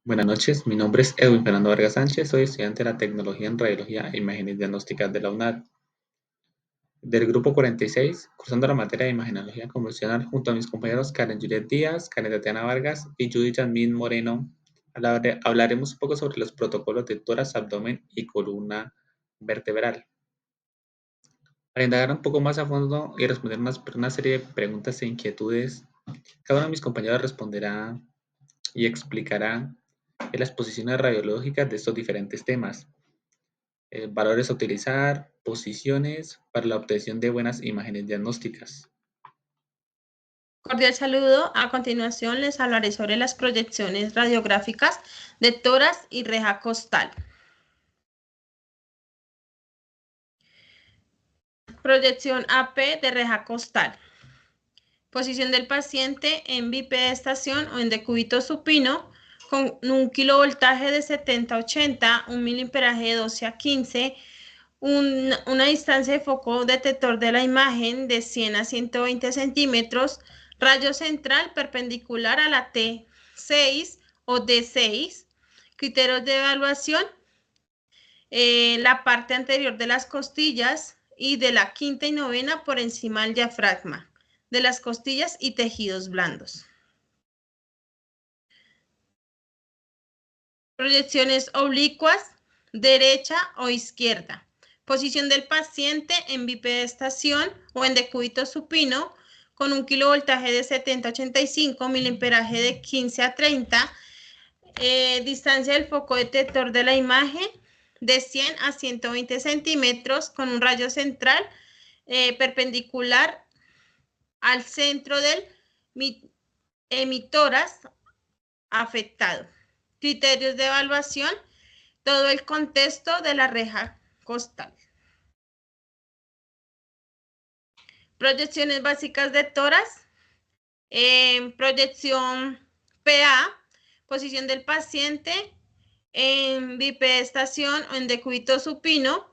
Buenas noches, mi nombre es Edwin Fernando Vargas Sánchez, soy estudiante de la Tecnología en Radiología e Imágenes Diagnósticas de la UNAD, del grupo 46, cursando la materia de Imagenología Convencional junto a mis compañeros Karen Juliet Díaz, Karen Tatiana Vargas y Judy Yasmín Moreno. Hablaremos un poco sobre los protocolos de tórax, abdomen y columna vertebral. Para indagar un poco más a fondo y responder una serie de preguntas e inquietudes, cada uno de mis compañeros responderá y explicará las posiciones radiológicas de estos diferentes temas, valores a utilizar, posiciones para la obtención de buenas imágenes diagnósticas. Cordial saludo. A continuación les hablaré sobre las proyecciones radiográficas de tórax y reja costal. Proyección AP de reja costal. Posición del paciente en bipedestación o en decúbito supino con un kilovoltaje de 70-80, un miliamperaje de 12-15, una distancia de foco detector de la imagen de 100 a 120 centímetros, rayo central perpendicular a la T6 o D6, criterios de evaluación, la parte anterior de las costillas y de la quinta y novena por encima del diafragma, de las costillas y tejidos blandos. Proyecciones oblicuas, derecha o izquierda. Posición del paciente en bipedestación o en decúbito supino con un kilovoltaje de 70-85, miliamperaje de 15-30, distancia del foco detector de la imagen de 100 a 120 centímetros con un rayo central perpendicular al centro del emitórax afectado. Criterios de evaluación, todo el contexto de la reja costal. Proyecciones básicas de tórax, proyección PA, posición del paciente en bipedestación o en decúbito supino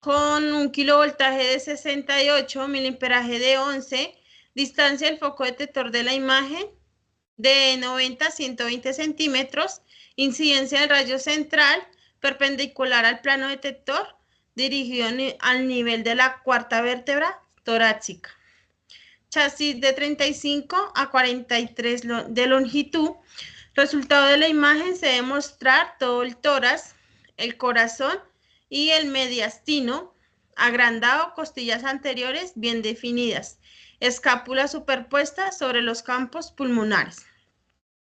con un kilovoltaje de 68, miliamperaje de 11, distancia del foco detector de la imagen de 90 a 120 centímetros, incidencia del rayo central perpendicular al plano detector, dirigido al nivel de la cuarta vértebra torácica. Chasis de 35 a 43 de longitud. Resultado de la imagen se debe mostrar todo el tórax, el corazón y el mediastino agrandado, costillas anteriores bien definidas, escápula superpuesta sobre los campos pulmonares.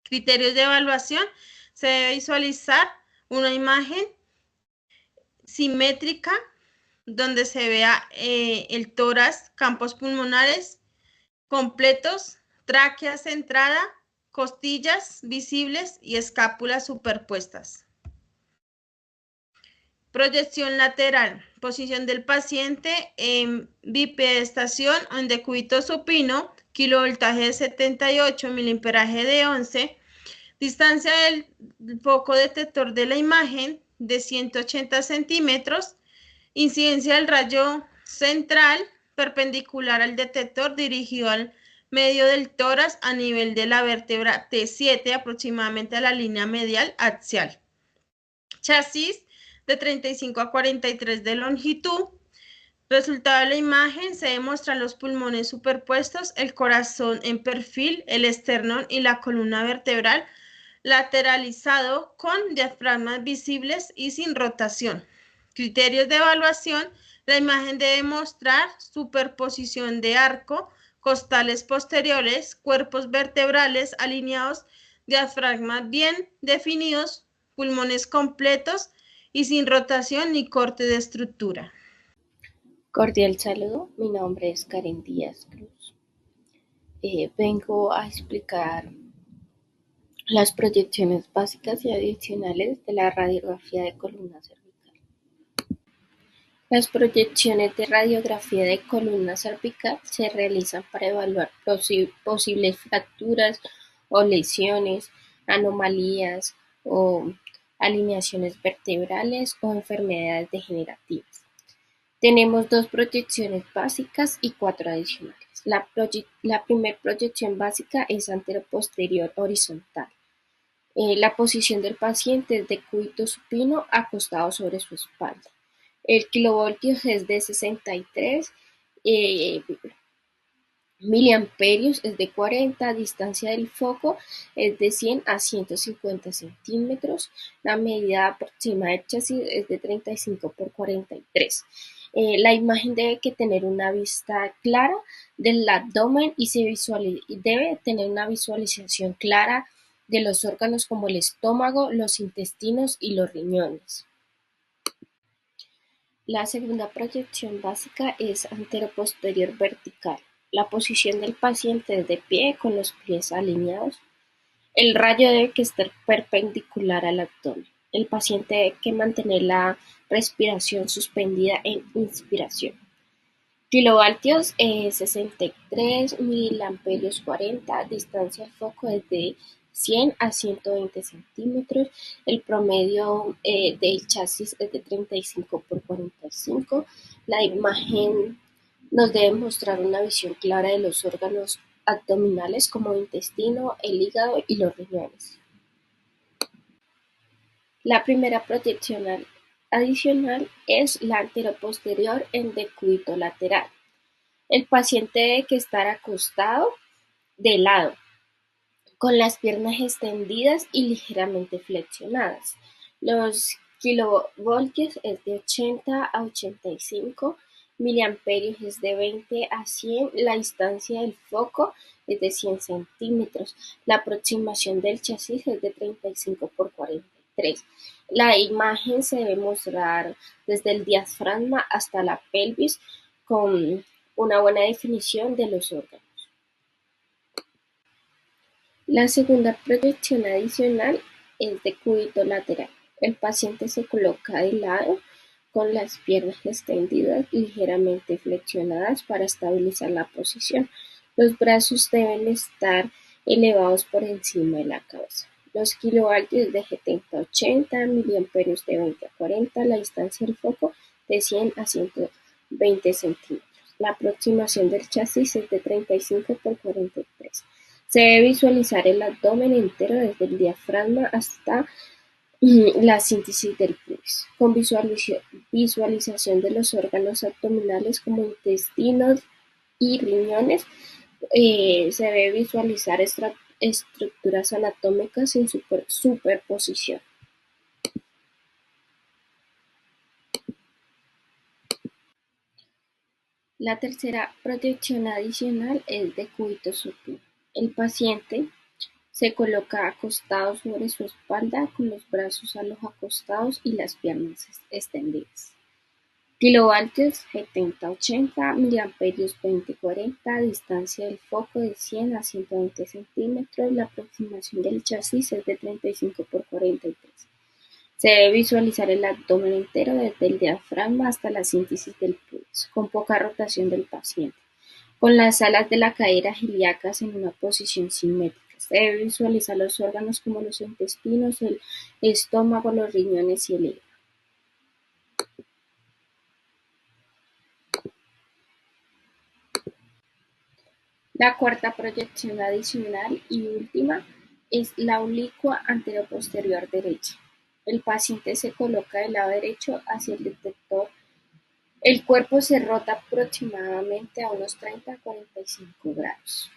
Criterios de evaluación, se debe visualizar una imagen simétrica donde se vea el tórax, campos pulmonares completos, tráquea centrada, costillas visibles y escápulas superpuestas. Proyección lateral, posición del paciente en bipedestación o en decúbito supino, kilovoltaje de 78, miliamperaje de 11, distancia del foco detector de la imagen de 180 centímetros, incidencia del rayo central perpendicular al detector dirigido al medio del tórax a nivel de la vértebra T7, aproximadamente a la línea medial axial. Chasis de 35 a 43 de longitud. Resultado de la imagen, se demuestran los pulmones superpuestos, el corazón en perfil, el esternón y la columna vertebral lateralizado con diafragmas visibles y sin rotación. Criterios de evaluación, la imagen debe mostrar superposición de arco, costales posteriores, cuerpos vertebrales alineados, diafragmas bien definidos, pulmones completos y sin rotación ni corte de estructura. Cordial saludo, mi nombre es Karen Díaz Cruz. Vengo a explicar las proyecciones básicas y adicionales de la radiografía de columna cervical. Las proyecciones de radiografía de columna cervical se realizan para evaluar posibles fracturas o lesiones, anomalías o alineaciones vertebrales o enfermedades degenerativas. Tenemos dos proyecciones básicas y 4 adicionales. La primera proyección básica es anteroposterior horizontal. La posición del paciente es de cúbito supino acostado sobre su espalda. El kilovoltios es de 63 miliamperios, es de 40, distancia del foco es de 100 a 150 centímetros, la medida aproximada del chasis es de 35 por 43. La imagen debe tener una vista clara del abdomen y debe tener una visualización clara de los órganos como el estómago, los intestinos y los riñones. La segunda proyección básica es anteroposterior vertical. La posición del paciente es de pie con los pies alineados. El rayo debe estar perpendicular al abdomen. El paciente debe mantener la respiración suspendida en inspiración. Kilovoltios 63, miliamperios 40, distancia al foco es de 100 a 120 centímetros, el promedio del chasis es de 35 por 45, la imagen nos debe mostrar una visión clara de los órganos abdominales como el intestino, el hígado y los riñones. La primera proyección adicional es la anteroposterior en decúbito lateral. El paciente debe estar acostado de lado, con las piernas extendidas y ligeramente flexionadas. Los kilovoltios es de 80 a 85, miliamperios es de 20 a 100, la distancia del foco es de 100 centímetros, la aproximación del chasis es de 35 por 43. La imagen se debe mostrar desde el diafragma hasta la pelvis con una buena definición de los órganos. La segunda proyección adicional es de cúbito lateral. El paciente se coloca de lado con las piernas extendidas y ligeramente flexionadas para estabilizar la posición. Los brazos deben estar elevados por encima de la cabeza. Los kilovoltios de 70 a 80, miliamperios de 20 a 40, la distancia del foco de 100 a 120 centímetros. La aproximación del chasis es de 35 por 43. Se debe visualizar el abdomen entero desde el diafragma hasta la síntesis del pubis, con visualización de los órganos abdominales como intestinos y riñones. Se debe visualizar estructuras anatómicas en superposición. La tercera proyección adicional es de cúbito supino. El paciente se coloca acostado sobre su espalda con los brazos a los acostados y las piernas extendidas. Kilovoltios 70-80, miliamperios 20-40, distancia del foco de 100 a 120 centímetros, la aproximación del chasis es de 35 por 43. Se debe visualizar el abdomen entero desde el diafragma hasta la síntesis del pubis, con poca rotación del paciente, con las alas de la cadera ilíacas en una posición simétrica. Se debe visualizar los órganos como los intestinos, el estómago, los riñones y el hígado. La cuarta proyección adicional y última es la oblicua anteroposterior derecha. El paciente se coloca del lado derecho hacia el detector. El cuerpo se rota aproximadamente a unos 30 a 45 grados.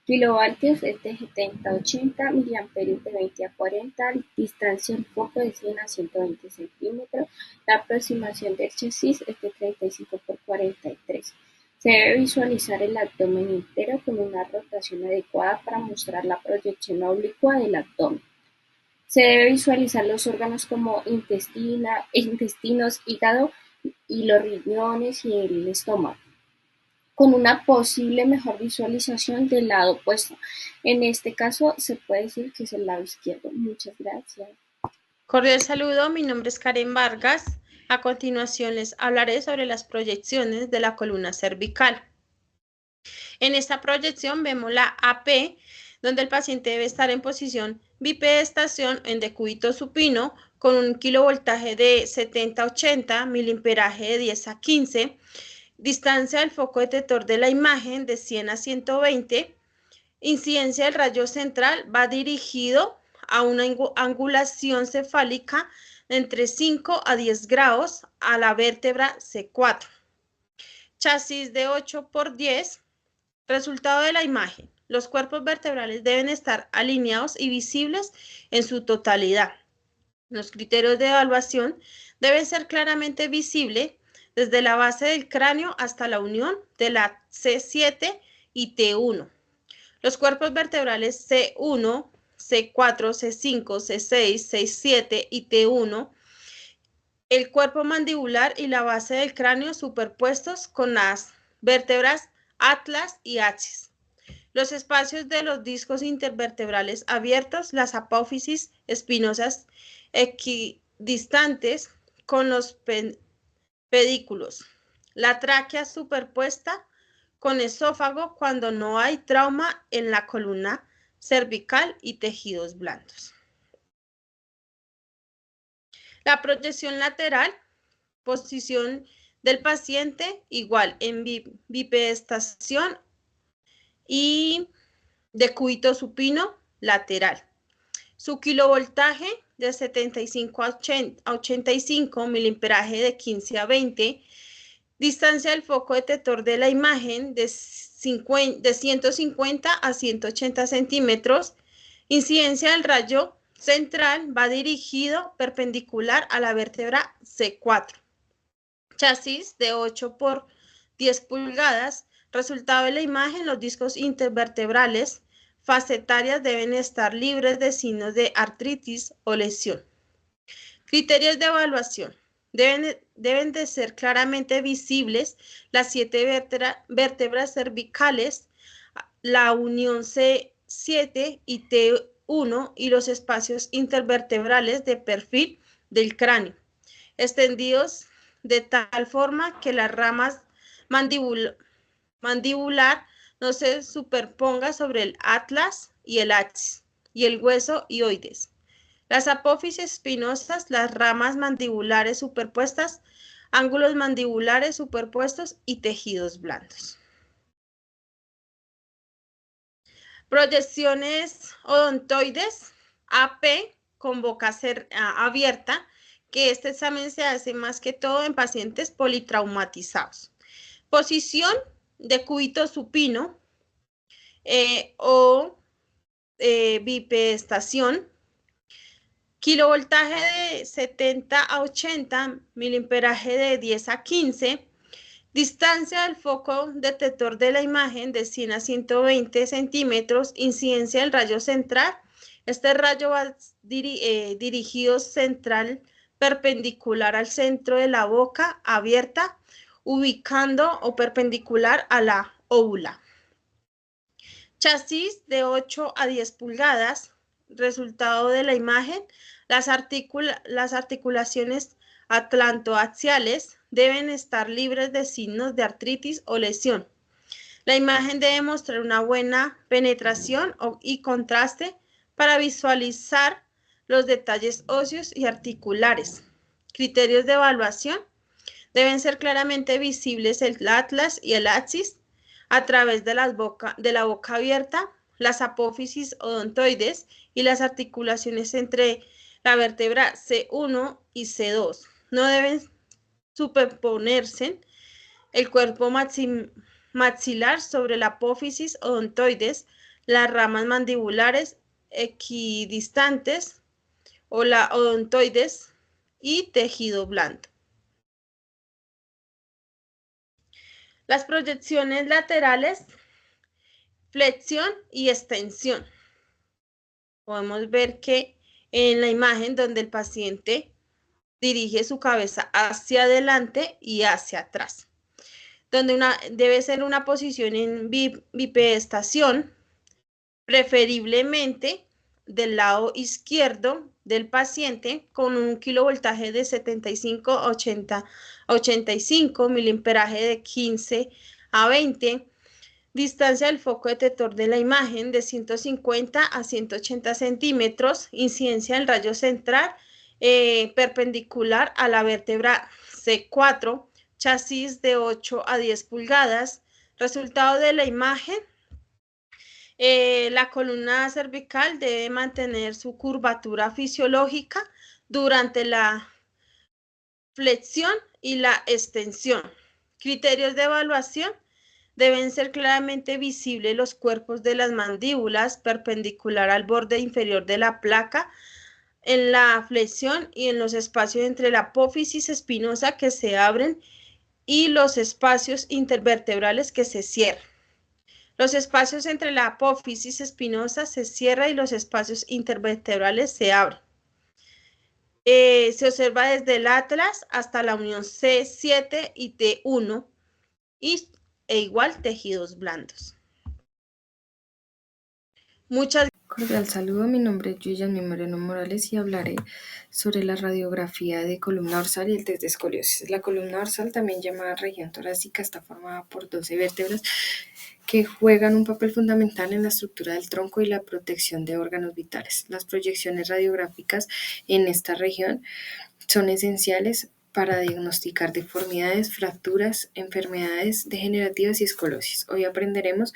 Kilovoltios es de 70 a 80, miliamperios de 20 a 40, distancia del foco de 100 a 120 centímetros, la aproximación del chasis es de 35 por 43. Se debe visualizar el abdomen entero con una rotación adecuada para mostrar la proyección oblicua del abdomen. Se debe visualizar los órganos como intestinos, hígado y los riñones y el estómago, con una posible mejor visualización del lado opuesto. En este caso se puede decir que es el lado izquierdo. Muchas gracias. Cordial saludo, mi nombre es Karen Vargas. A continuación les hablaré sobre las proyecciones de la columna cervical. En esta proyección vemos la AP, donde el paciente debe estar en posición bipedestación en decúbito supino con un kilovoltaje de 70 a 80, miliamperaje de 10 a 15, distancia del foco detector de la imagen de 100 a 120, incidencia del rayo central va dirigido a una angulación cefálica entre 5 a 10 grados a la vértebra C4. Chasis de 8 por 10. Resultado de la imagen. Los cuerpos vertebrales deben estar alineados y visibles en su totalidad. Los criterios de evaluación deben ser claramente visibles desde la base del cráneo hasta la unión de la C7 y T1. Los cuerpos vertebrales C1, C4, C5, C6, C7 y T1, el cuerpo mandibular y la base del cráneo superpuestos con las vértebras atlas y axis. Los espacios de los discos intervertebrales abiertos, las apófisis espinosas equidistantes con los pedículos. La tráquea superpuesta con esófago cuando no hay trauma en la columna cervical y tejidos blandos. La proyección lateral, posición del paciente igual en bipedestación y decúbito supino lateral. Su kilovoltaje de 75 a 85, miliamperaje de 15 a 20, distancia del foco detector de la imagen de 150 a 180 centímetros, incidencia del rayo central va dirigido perpendicular a la vértebra C4. Chasis de 8 por 10 pulgadas. Resultado de la imagen, los discos intervertebrales facetarias deben estar libres de signos de artritis o lesión. Criterios de evaluación. Deben de ser claramente visibles las 7 vértebras cervicales, la unión C7 y T1 y los espacios intervertebrales de perfil del cráneo, extendidos de tal forma que las ramas mandibular no se superponga sobre el atlas y el axis y el hueso hioides. Las apófisis espinosas, las ramas mandibulares superpuestas, ángulos mandibulares superpuestos y tejidos blandos. Proyecciones odontoides, AP con boca abierta, que este examen se hace más que todo en pacientes politraumatizados. Posición de cúbito supino o bipedestación. Kilovoltaje de 70 a 80, miliamperaje de 10 a 15, distancia del foco detector de la imagen de 100 a 120 centímetros, incidencia del rayo central. Este rayo va dirigido central perpendicular al centro de la boca abierta, ubicando o perpendicular a la óvula. Chasis de 8 a 10 pulgadas. Resultado de la imagen, las articulaciones atlantoaxiales deben estar libres de signos de artritis o lesión. La imagen debe mostrar una buena penetración y contraste para visualizar los detalles óseos y articulares. Criterios de evaluación. Deben ser claramente visibles el atlas y el axis a través de la boca abierta, las apófisis odontoides y las articulaciones entre la vértebra C1 y C2. No deben superponerse el cuerpo maxilar sobre la apófisis odontoides, las ramas mandibulares equidistantes o la odontoides y tejido blando. Las proyecciones laterales, flexión y extensión. Podemos ver que en la imagen donde el paciente dirige su cabeza hacia adelante y hacia atrás, donde debe ser una posición en bipedestación, preferiblemente del lado izquierdo del paciente, con un kilovoltaje de 75 a 85, miliamperaje de 15 a 20, distancia del foco detector de la imagen de 150 a 180 centímetros, incidencia del rayo central perpendicular a la vértebra C4, chasis de 8 a 10 pulgadas. Resultado de la imagen, La columna cervical debe mantener su curvatura fisiológica durante la flexión y la extensión. Criterios de evaluación: deben ser claramente visibles los cuerpos de las mandíbulas perpendicular al borde inferior de la placa en la flexión y en los espacios entre la apófisis espinosa que se abren y los espacios intervertebrales que se cierran. Los espacios entre la apófisis espinosa se cierran y los espacios intervertebrales se abren. Se observa desde el atlas hasta la unión C7 y T1 e igual tejidos blandos. Muchas Cordial saludo, mi nombre es Yuyanmi Moreno Morales y hablaré sobre la radiografía de columna dorsal y el test de escoliosis. La columna dorsal, también llamada región torácica, está formada por 12 vértebras que juegan un papel fundamental en la estructura del tronco y la protección de órganos vitales. Las proyecciones radiográficas en esta región son esenciales para diagnosticar deformidades, fracturas, enfermedades degenerativas y escoliosis. Hoy aprenderemos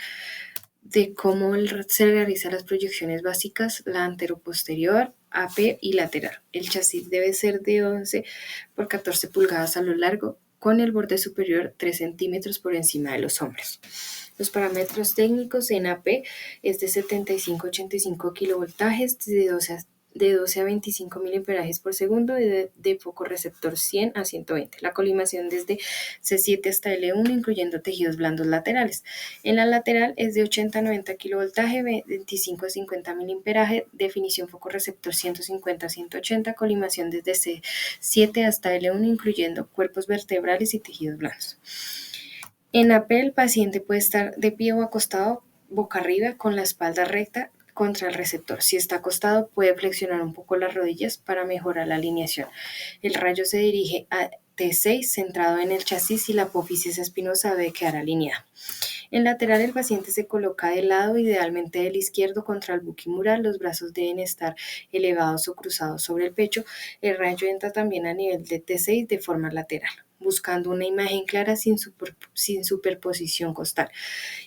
de cómo se realizan las proyecciones básicas, la anteroposterior, AP y lateral. El chasis debe ser de 11 por 14 pulgadas a lo largo, con el borde superior 3 centímetros por encima de los hombros. Los parámetros técnicos en AP es de 75-85 kilovoltajes, de 12 a 25 miliamperajes por segundo y de foco receptor 100 a 120. La colimación desde C7 hasta L1, incluyendo tejidos blandos laterales. En la lateral es de 80 a 90 kilovoltaje, 25 a 50 miliamperaje, definición foco receptor 150 a 180, colimación desde C7 hasta L1, incluyendo cuerpos vertebrales y tejidos blandos. En AP, el paciente puede estar de pie o acostado boca arriba con la espalda recta contra el receptor. Si está acostado, puede flexionar un poco las rodillas para mejorar la alineación. El rayo se dirige a T6 centrado en el chasis y la apófisis espinosa debe quedar alineada. En lateral, el paciente se coloca de lado, idealmente del izquierdo, contra el buquimural. Los brazos deben estar elevados o cruzados sobre el pecho. El rayo entra también a nivel de T6 de forma lateral, buscando una imagen clara sin superposición costal.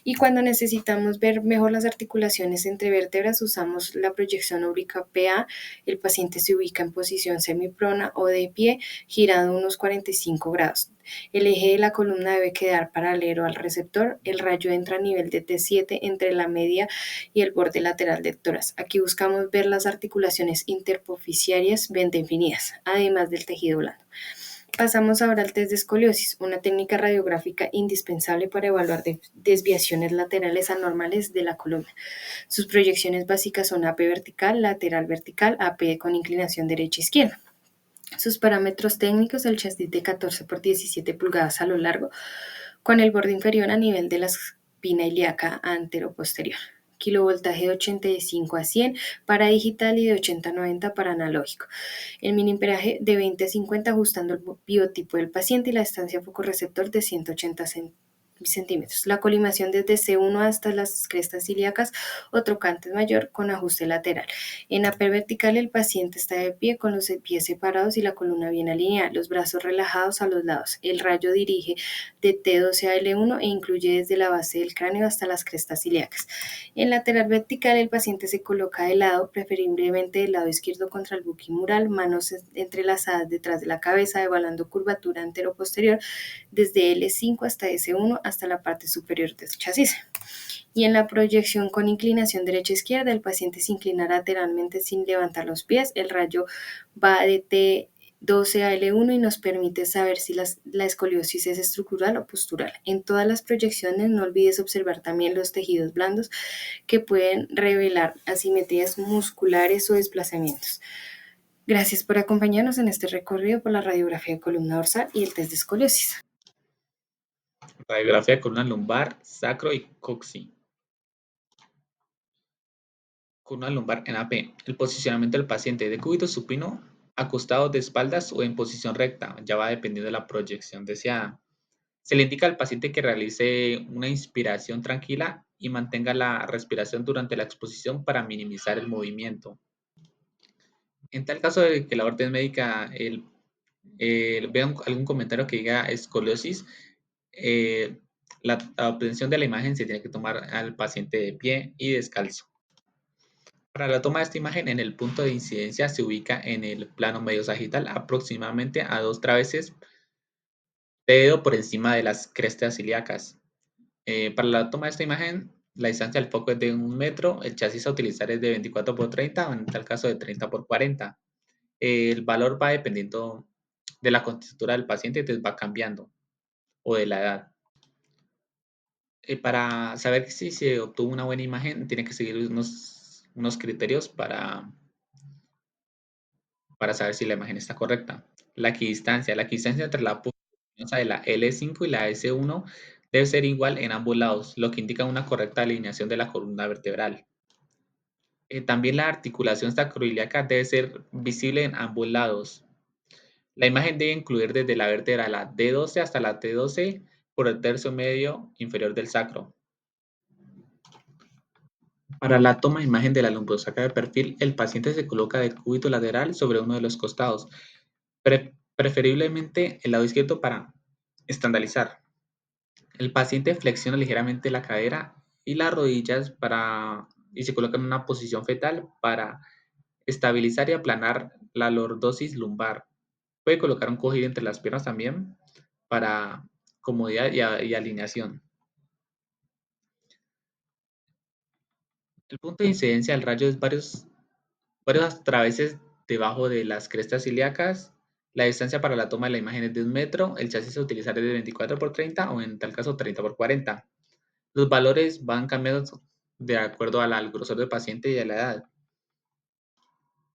Y cuando necesitamos ver mejor las articulaciones entre vértebras, usamos la proyección oblicuo PA. El paciente se ubica en posición semiprona o de pie, girado unos 45 grados. El eje de la columna debe quedar paralelo al receptor. El rayo entra a nivel de T7 entre la media y el borde lateral del tórax. Aquí buscamos ver las articulaciones interpofisiarias bien definidas, además del tejido blando. Pasamos ahora al test de escoliosis, una técnica radiográfica indispensable para evaluar desviaciones laterales anormales de la columna. Sus proyecciones básicas son AP vertical, lateral vertical, AP con inclinación derecha-izquierda. Sus parámetros técnicos: el chasis de 14 por 17 pulgadas a lo largo, con el borde inferior a nivel de la espina ilíaca anteroposterior. Kilovoltaje de 85 a 100 para digital y de 80 a 90 para analógico. El miliamperaje de 20 a 50 ajustando el biotipo del paciente y la distancia focorreceptor de 180 centímetros. La colimación desde C1 hasta las crestas ilíacas o trocantes mayor con ajuste lateral. En AP vertical, el paciente está de pie con los pies separados y la columna bien alineada, los brazos relajados a los lados. El rayo dirige de T12 a L1 e incluye desde la base del cráneo hasta las crestas ilíacas. En lateral vertical, el paciente se coloca de lado, preferiblemente del lado izquierdo contra el buquimural, manos entrelazadas detrás de la cabeza, evaluando curvatura anteroposterior desde L5 hasta S1 hasta la parte superior del chasis. Y en la proyección con inclinación derecha-izquierda, el paciente se inclina lateralmente sin levantar los pies. El rayo va de T12 a L1 y nos permite saber si la escoliosis es estructural o postural. En todas las proyecciones no olvides observar también los tejidos blandos que pueden revelar asimetrías musculares o desplazamientos. Gracias por acompañarnos en este recorrido por la radiografía de columna dorsal y el test de escoliosis. Radiografía de columna lumbar, sacro y coxi. Columna lumbar en AP. El posicionamiento del paciente: de cúbito supino, acostado de espaldas o en posición recta, ya va dependiendo de la proyección deseada. Se le indica al paciente que realice una inspiración tranquila y mantenga la respiración durante la exposición para minimizar el movimiento. En tal caso de que la orden médica vea algún comentario que diga escoliosis, La obtención de la imagen se tiene que tomar al paciente de pie y descalzo. Para la toma de esta imagen, en el punto de incidencia se ubica en el plano medio sagital, aproximadamente a 2 traveses de dedo por encima de las crestas ilíacas. Para la toma de esta imagen, la distancia del foco es de 1 metro, el chasis a utilizar es de 24 por 30 o en tal caso de 30 por 40. El valor va dependiendo de la contextura del paciente, entonces va cambiando, o de la edad. Para saber si se obtuvo una buena imagen, tiene que seguir unos criterios para saber si la imagen está correcta. La equidistancia entre la punta luminosa de la L5 y la S1 debe ser igual en ambos lados, lo que indica una correcta alineación de la columna vertebral. También la articulación sacroiliaca debe ser visible en ambos lados. La imagen debe incluir desde la vértebra la D12 hasta la T12 por el tercio medio inferior del sacro. Para la toma de imagen de la lumbosacra de perfil, el paciente se coloca de cúbito lateral sobre uno de los costados, preferiblemente el lado izquierdo para estandarizar. El paciente flexiona ligeramente la cadera y las rodillas y se coloca en una posición fetal para estabilizar y aplanar la lordosis lumbar. Puede colocar un cojín entre las piernas también para comodidad y alineación. El punto de incidencia del rayo es varios traveses debajo de las crestas ilíacas. La distancia para la toma de la imagen es de 1 metro. El chasis a utilizar es de 24 por 30 o en tal caso 30 por 40. Los valores van cambiando de acuerdo al grosor del paciente y a la edad.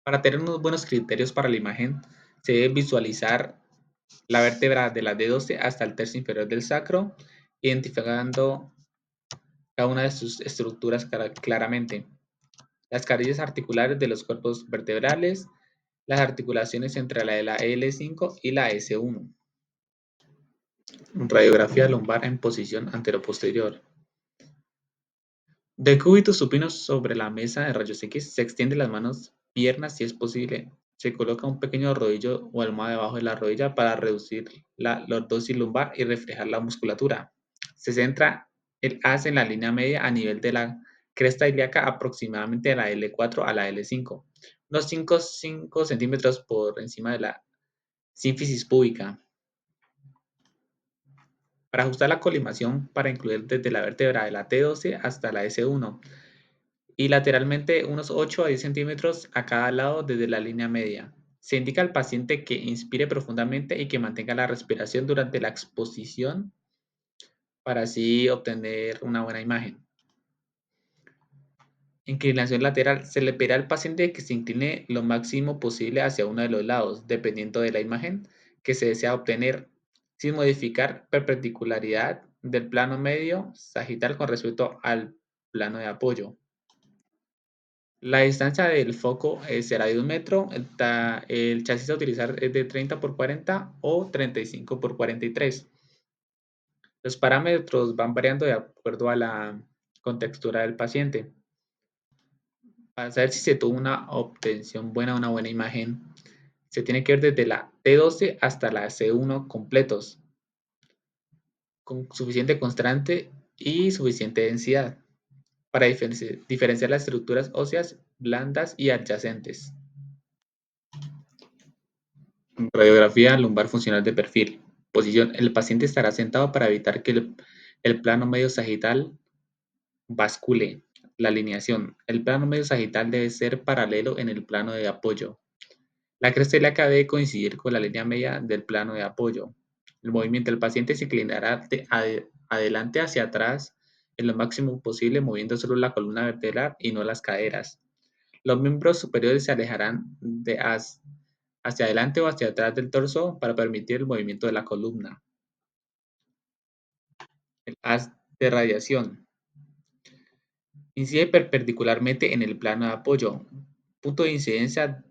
Para tener unos buenos criterios para la imagen, se debe visualizar la vértebra de la D12 hasta el tercio inferior del sacro, identificando cada una de sus estructuras claramente. Las carillas articulares de los cuerpos vertebrales, las articulaciones entre la de la L5 y la S1. Radiografía lumbar en posición anteroposterior. De cúbito supino sobre la mesa de rayos X, se extienden las manos, piernas si es posible. Se coloca un pequeño rodillo o almohada debajo de la rodilla para reducir la lordosis lumbar y reflejar la musculatura. Se centra el haz en la línea media a nivel de la cresta ilíaca, aproximadamente de la L4 a la L5, unos 5 centímetros por encima de la sínfisis púbica. Para ajustar la colimación, para incluir desde la vértebra de la T12 hasta la S1 y lateralmente unos 8 a 10 centímetros a cada lado desde la línea media. Se indica al paciente que inspire profundamente y que mantenga la respiración durante la exposición para así obtener una buena imagen. Inclinación lateral. Se le pedirá al paciente que se incline lo máximo posible hacia uno de los lados, dependiendo de la imagen que se desea obtener, sin modificar perpendicularidad del plano medio sagital con respecto al plano de apoyo. La distancia del foco será de 1 metro, el chasis a utilizar es de 30 por 40 o 35 por 43. Los parámetros van variando de acuerdo a la contextura del paciente. Para saber si se tuvo una obtención buena o una buena imagen, se tiene que ver desde la T12 hasta la C1 completos, con suficiente constante y suficiente densidad, para diferenciar las estructuras óseas blandas y adyacentes. Radiografía lumbar funcional de perfil. Posición. El paciente estará sentado para evitar que el plano medio sagital bascule. La alineación. El plano medio sagital debe ser paralelo en el plano de apoyo. La cresta ilíaca debe coincidir con la línea media del plano de apoyo. El movimiento del paciente se inclinará de adelante hacia atrás en lo máximo posible, moviendo solo la columna vertebral y no las caderas. Los miembros superiores se alejarán hacia adelante o hacia atrás del torso para permitir el movimiento de la columna. El haz de radiación. Incide perpendicularmente en el plano de apoyo. Punto de incidencia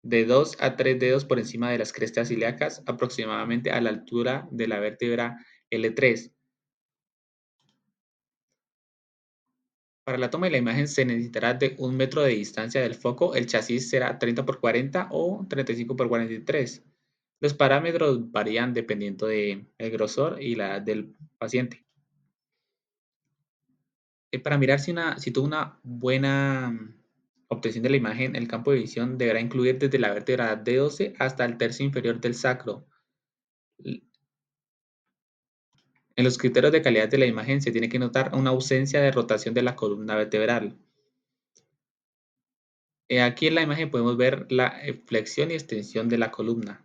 de 2 a 3 dedos por encima de las crestas ilíacas, aproximadamente a la altura de la vértebra L3. Para la toma de la imagen se necesitará de 1 metro de distancia del foco. El chasis será 30 por 40 o 35 por 43. Los parámetros varían dependiendo del grosor y la edad del paciente. Para mirar si tuvo una buena obtención de la imagen, el campo de visión deberá incluir desde la vértebra D12 hasta el tercio inferior del sacro. En los criterios de calidad de la imagen se tiene que notar una ausencia de rotación de la columna vertebral. Aquí en la imagen podemos ver la flexión y extensión de la columna.